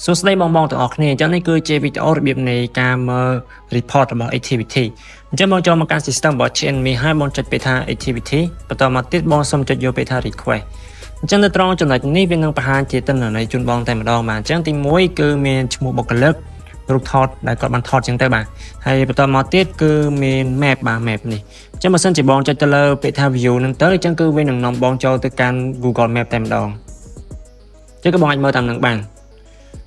សួស្តីបងទាំងអស់គ្នាអញ្ចឹងនេះគឺជាវីដេអូរបៀបនៃការមើល report របស់ activity អញ្ចឹងបងចូលមកកាន់ system របស់ CNME ហើយបងចុចពាក្យថា activity បន្តមកទៀតបងសូមចុចយកពាក្យថា request អញ្ចឹងនៅត្រង់ចំណុចនេះវានឹងបង្ហាញជាទិន្នន័យជូនបងតែម្ដងបាទអញ្ចឹងទី1គឺមានឈ្មោះបុគ្គលិករូបថតដែលគាត់បានថតអញ្ចឹងទៅបាទហើយបន្តមកទៀតគឺមាន map បាទ map នេះអញ្ចឹងបើសិនជាបងចុចទៅលើពាក្យថា view ហ្នឹងទៅអញ្ចឹងគឺវានឹងនាំបងចូលទៅកាន់ Google Map តែម្ដងអញ្ចឹងក៏បងអាចមើលតាមនឹងបាន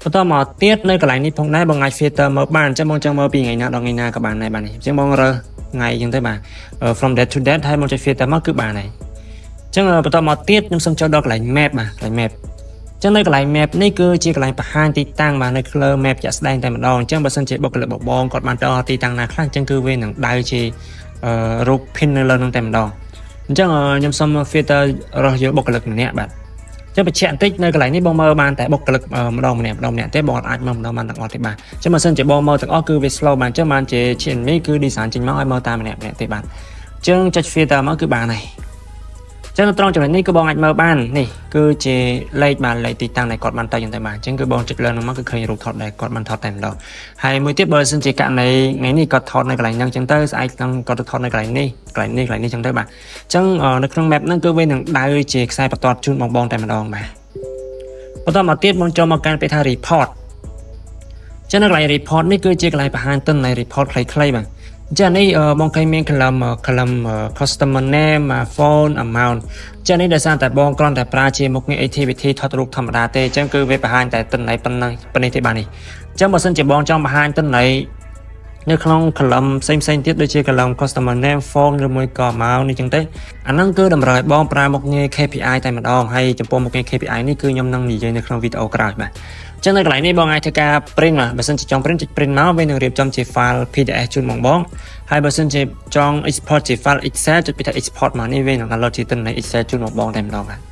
បន្តមកទៀតនៅកន្លែងនេះផងដែរបងអាច filter មើលបានអញ្ចឹងបងចង់មើលពីថ្ងៃណាដល់ថ្ងៃណាក៏បានដែរបាទនេះអញ្ចឹងបងរើសថ្ងៃអញ្ចឹងទៅបាទ from date to date ហើយបងចុច filter មកគឺបានហើយអញ្ចឹងបន្តមកទៀតខ្ញុំសូមចូលដល់កន្លែង map បាទកន្លែង map អញ្ចឹងនៅកន្លែង map នេះគឺជាកន្លែងបង្ហាញទីតាំងបាទនៅលើ map ជាក់ស្ដែងតែម្ដងអញ្ចឹងបើសិនជាបុគ្គលិកបងគាត់បានទៅទីតាំងណាខ្លះអញ្ចឹងគឺវានឹងដៅជារូប pin នៅលើនឹងតែម្ដងអញ្ចឹងខ្ញុំសូម filter រកយកបុគ្គលិកម្នាក់បាទចាំបញ្ជាក់បន្តិចនៅកន្លែងនេះបងមើលបានតែបុគ្គលិកម្ដងម្នាក់ទេបងអាចមើលម្ដងបានទាំងអស់ទេបាទអញ្ចឹងបើសិនជាបងមើលទាំងអស់គឺវា slow បាទអញ្ចឹងបានជា CNME គឺ design ចេញមកឲ្យមើលតាមម្នាក់ទេបាទអញ្ចឹងចុច filter មកគឺបានហើយអញ្ចឹងនៅត្រង់ចំណុចនេះក៏បងអាចមើលបាននេះគឺជាលេខបាទលេខទីតាំងដែលគាត់បានទៅយ៉ាងទៅបាទអញ្ចឹងគឺបងចុចលើនឹងមកគឺឃើញរូបថតដែលគាត់បានថតតែម្ដងហើយមួយទៀតបើសិនជាករណីថ្ងៃនេះគាត់ថតនៅកន្លែងហ្នឹងអញ្ចឹងទៅស្អែកគាត់ទៅថតនៅកន្លែងនេះអញ្ចឹងទៅបាទអញ្ចឹងនៅក្នុង map ហ្នឹងគឺវានឹងដៅជាខ្សែបន្ទាត់ជូនបងតែម្ដងបាទបន្តមកទៀតបងចូលមកកាន់ពាក្យថា report អញ្ចឹងនៅកន្លែង report នេះគឺជាកន្លែងបង្ហាញទិន្នន័យ report ខ្លីៗបាទអញ្ចឹងនេះបងឃើញមាន column customer name phone amount អញ្ចឹងនេះដោយសារតែបងគ្រាន់តែប្រើជាមុខងារ activity ថតរូបធម្មតាទេអញ្ចឹងគឺវាបង្ហាញតែទិន្នន័យប៉ុណ្ណេះទេបាទនេះអញ្ចឹងបើសិនជាបងចង់បង្ហាញទិន្នន័យនៅក្នុង column ផ្សេងទៀតដូចជា column customer name phone ឬមួយក៏ amount នេះអញ្ចឹងទៅអាហ្នឹងគឺតម្រូវឲ្យបងប្រើមុខងារ KPI តែម្ដងហើយចំពោះមុខងារ KPI នេះគឺខ្ញុំនឹងនិយាយនៅក្នុងវីដេអូក្រោយបាទអញ្ចឹងនៅកន្លែងនេះបងអាចធ្វើការ print បាទបើសិនជាចង់ print ចុច print មកវានឹងរៀបចំជា file PDF ជូនបងហើយបើសិនជាចង់ export ជា file Excel ចុចពីថា export មកនេះវានឹង download ជាទិន្នន័យ Excel ជូនបងតែម្ដងបាទ